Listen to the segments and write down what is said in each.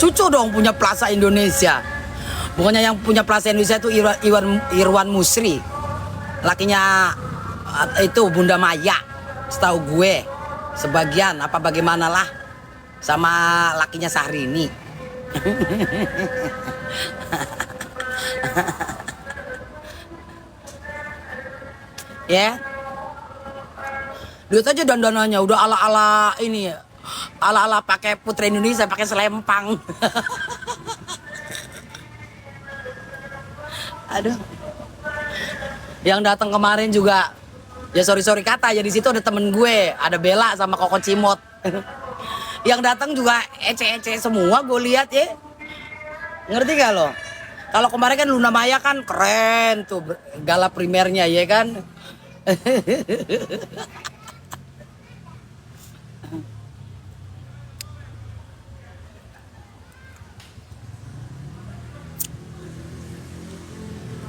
Cucu dong punya Plaza Indonesia. Bukannya yang punya Plaza Indonesia itu Irwan Musri. Lakinya itu Bunda Maya. Setahu gue. Sebagian apa bagaimanalah. Sama lakinya Syahrini. Ya. Lihat aja dandanannya udah ala-ala ini ya. Ala-ala pakai Putri Indonesia, pakai selempang. Aduh. Yang datang kemarin juga ya sorry kata ya, di situ ada temen gue, ada Bella sama Koko Cimot. Yang datang juga ece-ece semua gue lihat ya. Ngerti gak lo? Kalau kemarin kan Luna Maya kan keren tuh gala primernya ya kan.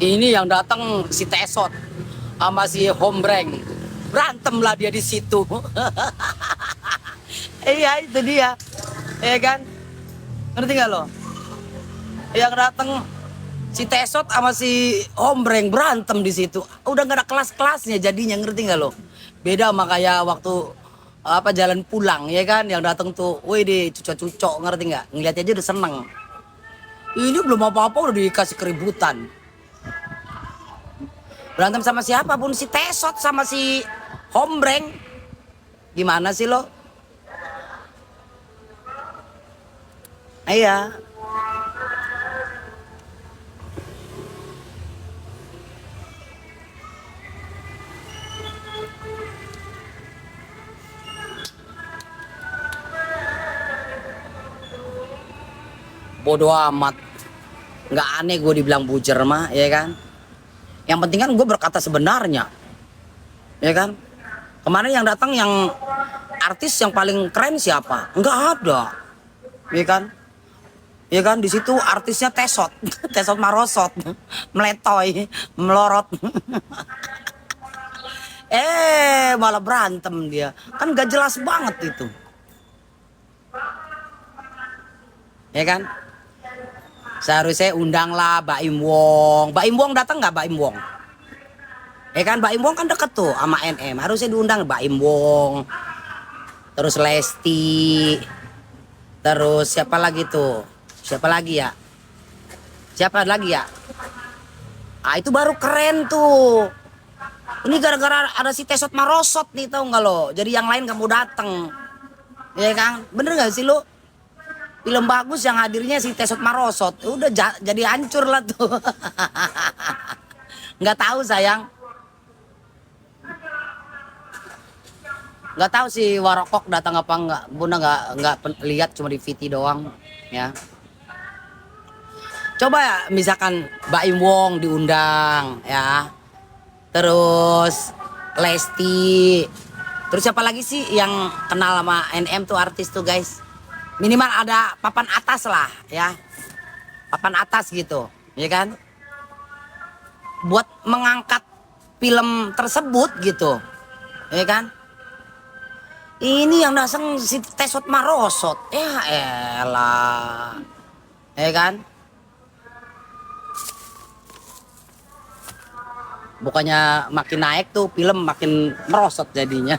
Ini yang datang si Tesot sama si Hombreng, berantem lah dia di situ. Iya itu dia, ya kan? Ngerti gak lo? Yang datang si Tesot sama si Hombreng berantem di situ. Udah gak ada kelas-kelasnya jadinya, ngerti gak lo? Beda sama kayak waktu apa jalan pulang ya kan? Yang datang tuh, wih deh cucok-cucok, ngerti gak? Ngeliat aja udah seneng. Ini belum apa-apa udah dikasih keributan. Berantem sama siapa pun, si Tesot sama si Hombreng. Gimana sih lo? Iya. Bodoh amat. Nggak aneh gue dibilang bujer mah, ya kan? Yang penting kan gue berkata sebenarnya, ya kan? Kemarin yang datang yang artis yang paling keren siapa? Nggak ada, ya kan? Ya kan di situ artisnya Tesot, Tesot Marosot, meletoy, melorot. Malah berantem dia, kan gak jelas banget itu, ya kan? Seharusnya undanglah Baim Wong. Baim Wong datang nggak Baim Wong? Ya kan Baim Wong kan deket tuh sama NM. Harusnya diundang Baim Wong. Terus Lesti. Terus siapa lagi tuh? Siapa lagi ya? Siapa lagi ya? Ah itu baru keren tuh. Ini gara-gara ada si Tesot Marosot nih, tau nggak lo? Jadi yang lain kamu datang. Ya kan? Bener nggak sih lo? Film bagus yang hadirnya si Tesot Marosot, udah jadi hancur lah tuh. Nggak tahu sayang, nggak tahu si Warokok datang apa nggak. Bunda nggak lihat, cuma di VT doang, ya. Coba ya, misalkan Baim Wong diundang, ya. Terus Lesti, terus siapa lagi sih yang kenal sama NM tuh artis tuh guys? Minimal ada papan atas lah ya, papan atas gitu ya kan, buat mengangkat film tersebut gitu ya kan. Ini yang datang si Tesot Marosot, ya elah ya kan. Bukannya makin naik tuh film makin merosot jadinya.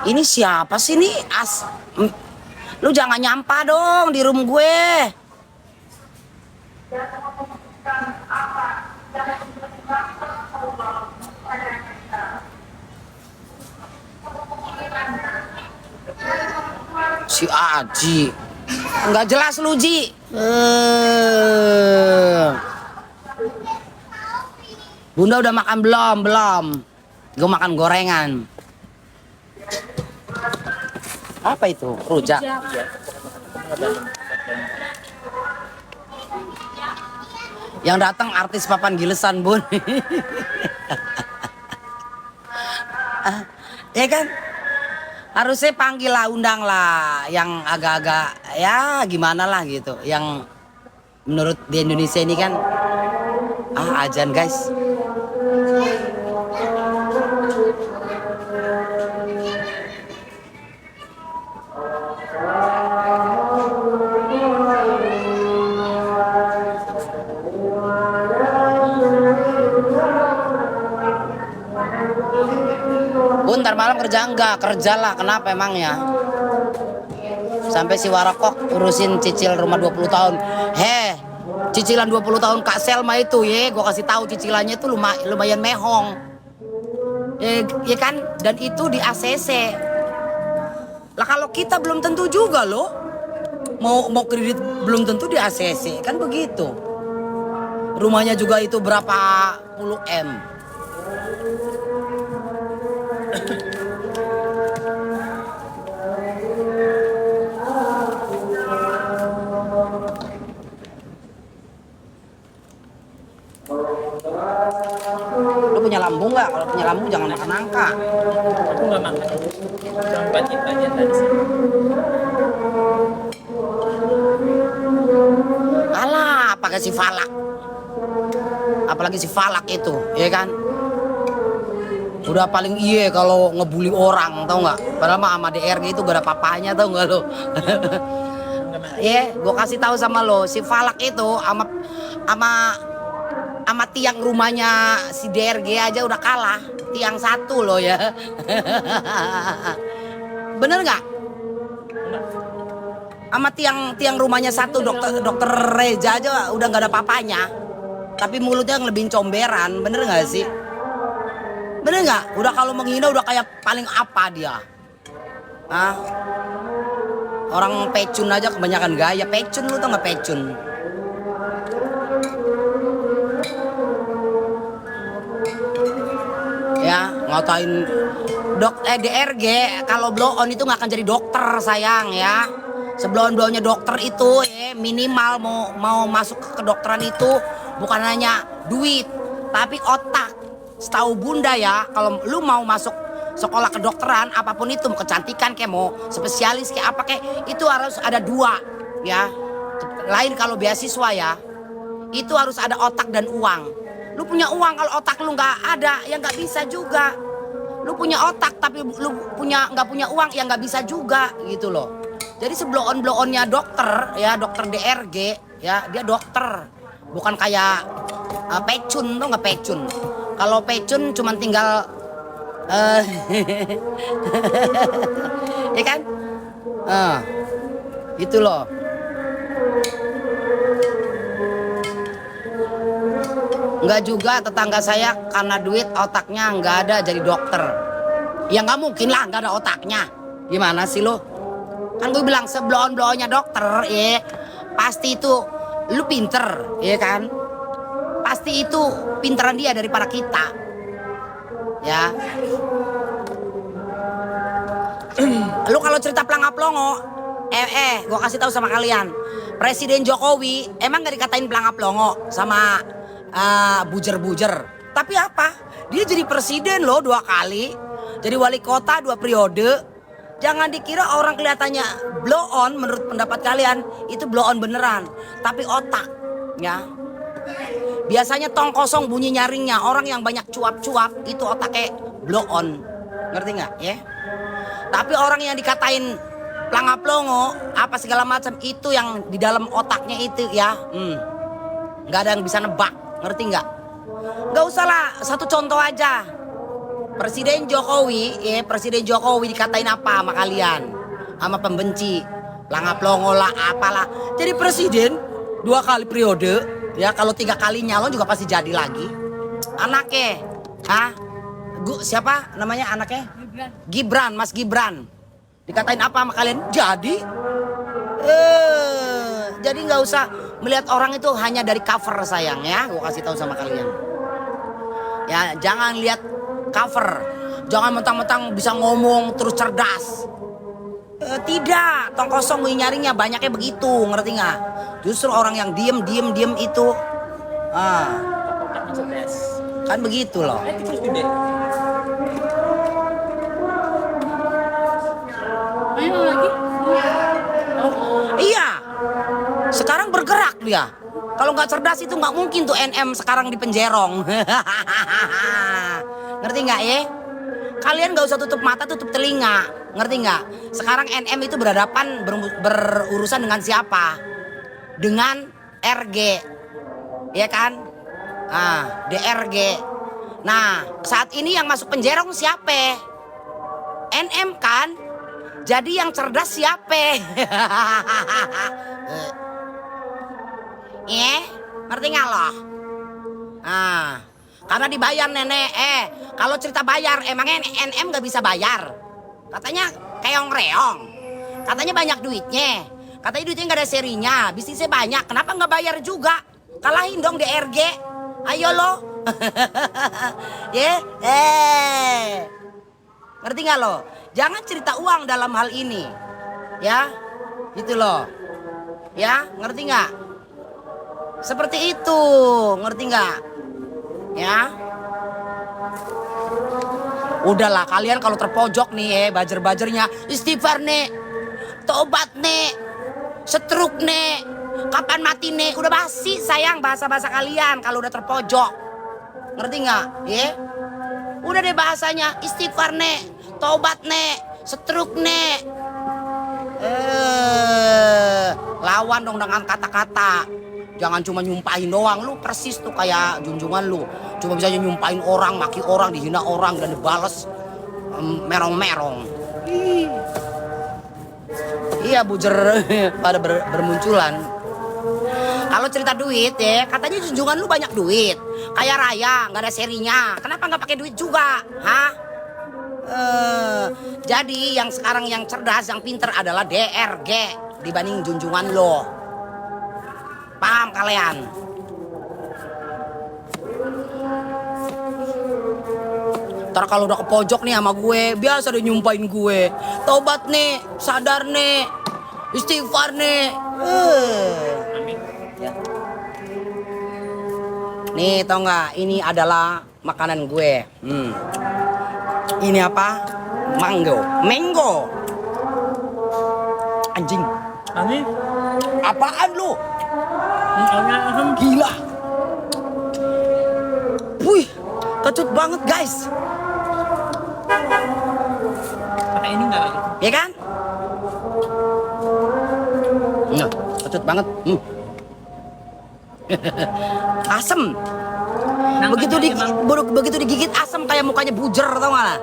Ini siapa sih nih? Lu jangan nyampah dong di room gue. Si Aji. Nggak jelas lu Ji. Bunda udah makan belum? Belum. Gue makan gorengan. Apa itu? Rujak. Yang datang artis papan gilesan bun. Ya kan? Harusnya panggil lah, undang lah yang agak-agak ya gimana lah gitu. Yang menurut di Indonesia ini kan ajan guys. Ntar malam kerja enggak? Kerjalah, kenapa emangnya? Sampai si Warakok urusin cicil rumah 20 tahun. Cicilan 20 tahun Kak Selma itu gua kasih tahu cicilannya itu lumayan mehong. Ya kan? Dan itu di ACC. Lah kalau kita belum tentu juga loh. Mau kredit belum tentu di ACC, kan begitu. Rumahnya juga itu berapa puluh M. Lu punya lambung nggak? Kalau punya lambung jangan makan nangka. Aku nggak makan. Cuma bagian-bagian tadi sih. Alah, pakai si Falak. Apalagi si Falak itu, ya kan? Udah paling kalau ngebully orang, tau nggak? Padahal mah sama DRG itu gak ada papanya, tau nggak lo? Gue kasih tahu sama lo, si Falak itu sama tiang rumahnya si DRG aja udah kalah, tiang satu loh ya. Bener nggak? Sama tiang rumahnya satu, dokter Reza aja udah nggak ada papanya, tapi mulutnya ngelebihin comberan, bener nggak sih? Bener nggak? Udah kalau menghina udah kayak paling apa dia? Orang pecun aja kebanyakan gaya. Pecun, lu tau nggak pecun? Ya ngatain DRG kalau blow on itu nggak akan jadi dokter sayang ya. Sebelum-belumnya dokter itu minimal mau masuk ke kedokteran itu bukan hanya duit tapi otak. Setahu bunda ya, kalau lu mau masuk sekolah kedokteran apapun itu, mau kecantikan kayak mau spesialis kayak apa kayak, itu harus ada dua ya. Lain kalau beasiswa ya, itu harus ada otak dan uang. Lu punya uang, kalau otak lu nggak ada ya nggak bisa juga. Lu punya otak tapi lu nggak punya uang ya nggak bisa juga gitu loh. Jadi sebelon-belonnya dokter ya, dokter DRG ya, dia dokter bukan kayak pecun tuh, nggak pecun. Kalau pecun cuman tinggal ya kan? Itu loh. Enggak juga tetangga saya karena duit otaknya nggak ada jadi dokter. Ya nggak mungkin lah nggak ada otaknya. Gimana sih lo? Kan gue bilang sebelon-belonnya dokter pasti itu lu pinter ya kan? Pasti itu pinteran dia daripada kita ya. Lu kalau cerita pelangap-longo gue kasih tahu sama kalian, Presiden Jokowi emang gak dikatain pelangap-longo sama bujer-bujer, tapi apa, dia jadi presiden loh 2 kali, jadi wali kota 2 periode. Jangan dikira orang kelihatannya blow on, menurut pendapat kalian itu blow on beneran, tapi otak ya. Biasanya tong kosong bunyi nyaringnya. Orang yang banyak cuap-cuap itu otaknya blow on. Ngerti nggak ya? Tapi orang yang dikatain pelangap-longo apa segala macam itu yang di dalam otaknya itu ya, nggak ada yang bisa nebak. Ngerti nggak? Nggak usah lah, satu contoh aja. Presiden Jokowi dikatain apa sama kalian? Sama pembenci, pelangap-longo lah apalah. Jadi presiden 2 kali periode. Ya kalau 3 kali nyalon juga pasti jadi lagi. Anaknya, siapa namanya anaknya? Gibran, Mas Gibran. Dikatain apa sama kalian? Jadi nggak usah melihat orang itu hanya dari cover sayang ya. Gue kasih tahu sama kalian. Ya jangan lihat cover. Jangan mentang-mentang bisa ngomong terus cerdas. Tidak, tong kosong nyaringnya banyaknya begitu, ngerti nggak? Justru orang yang diem itu, kan begitu loh. bergerak dia. Kalau nggak cerdas itu nggak mungkin tuh NM sekarang di penjerong. Ngerti nggak ya? Kalian nggak usah tutup mata, tutup telinga. Ngerti nggak? Sekarang NM itu berhadapan berurusan dengan siapa? Dengan RG, ya kan? DRG. Nah, saat ini yang masuk penjerong siapa? NM kan? Jadi yang cerdas siapa? Ngerti nggak loh? Karena dibayar nenek. Kalau cerita bayar, emangnya NM nggak bisa bayar? Katanya keong-reong. Katanya banyak duitnya. Katanya duitnya nggak ada serinya. Bisnisnya banyak. Kenapa nggak bayar juga? Kalahin dong DRG. Ayo lo. Ngerti nggak lo? Jangan cerita uang dalam hal ini. Ya, gitu loh. Ya, ngerti nggak? Seperti itu, ngerti nggak? Ya. Udahlah, kalian kalau terpojok nih bajer-bajernya istighfar nih, tobat nih, setruk nih, kapan mati nih, udah basi sayang bahasa-bahasa kalian kalau udah terpojok, ngerti nggak? Udah deh bahasanya istighfar nih, tobat nih, setruk nih, lawan dong dengan kata-kata. Jangan cuma nyumpahin doang, lu persis tuh kayak junjungan lu. Cuma bisa nyumpahin orang, maki orang, dihina orang, dan dibales merong-merong. Iya bujer pada bermunculan. Kalau cerita duit ya, katanya junjungan lu banyak duit. Kaya raya, nggak ada serinya. Kenapa nggak pakai duit juga? Hah? Jadi yang sekarang yang cerdas, yang pinter adalah DRG dibanding junjungan lo. Paham kalian? Ntar kalau udah ke pojok nih sama gue, biasa dia nyumpahin gue. Tobat nih, sadar nih, istighfar nih. Ya. Nih tau nggak? Ini adalah makanan gue. Ini apa? Mango. Anjing. Amin. Apaan lu? Aham. Gila. Wih, kecut banget guys. Pakai ini nggak? Ya kan? Kecut banget. Asem. Begitu digigit asem kayak mukanya bujer, tau gak?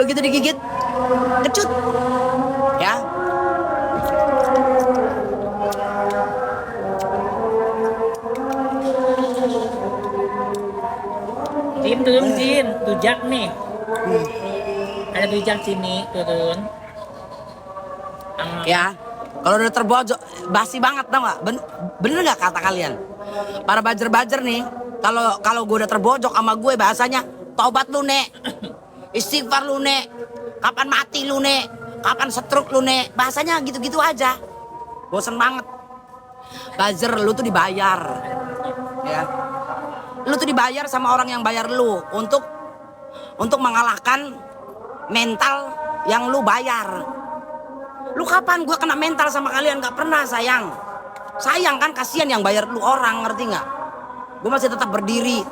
Begitu digigit kecut. Ya. Turun, tujak nih. Ada tujak sini, turun. Ya. Kalau udah terbojok, basi banget tau gak? Bener gak kata kalian? Para bajer-bajer nih, kalau gue udah terbojok sama gue bahasanya, tobat lu nek, istighfar lu nek, kapan mati lu nek, kapan setruk lu nek, bahasanya gitu-gitu aja. Bosen banget. Bajer, lu tuh dibayar. Ya. Lu tuh dibayar sama orang yang bayar lu untuk mengalahkan mental yang lu bayar. Lu kapan gue kena mental sama kalian? Gak pernah sayang. Sayang kan, kasihan yang bayar lu orang, ngerti gak? Gue masih tetap berdiri,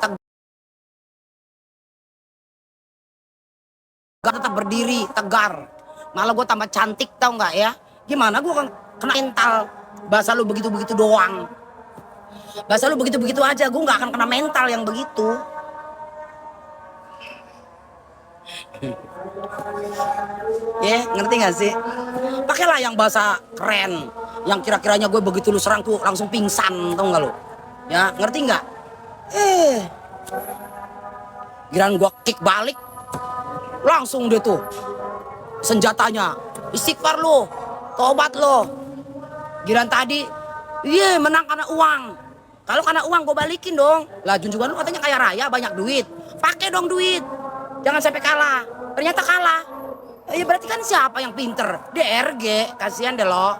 tegar. Malah gue tambah cantik tau gak ya? Gimana gue kena mental? Bahasa lu begitu-begitu doang. Bahasa lu begitu-begitu aja, gue gak akan kena mental yang begitu. Ngerti gak sih? Pakailah yang bahasa keren, yang kira-kiranya gue begitu lu serang tuh langsung pingsan, tau gak lu? Ya, ngerti gak? Giliran gue kick balik, langsung deh tuh senjatanya, istighfar lu, tobat lu. Giliran tadi, menang karena uang. Kalau karena uang gue balikin dong. Lah junjungan lu katanya kaya raya, banyak duit. Pakai dong duit. Jangan sampai kalah. Ternyata kalah. Ya berarti kan siapa yang pinter? DRG, kasihan deh lo.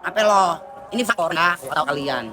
Apa lo? Ini faktor ya, atau kalian.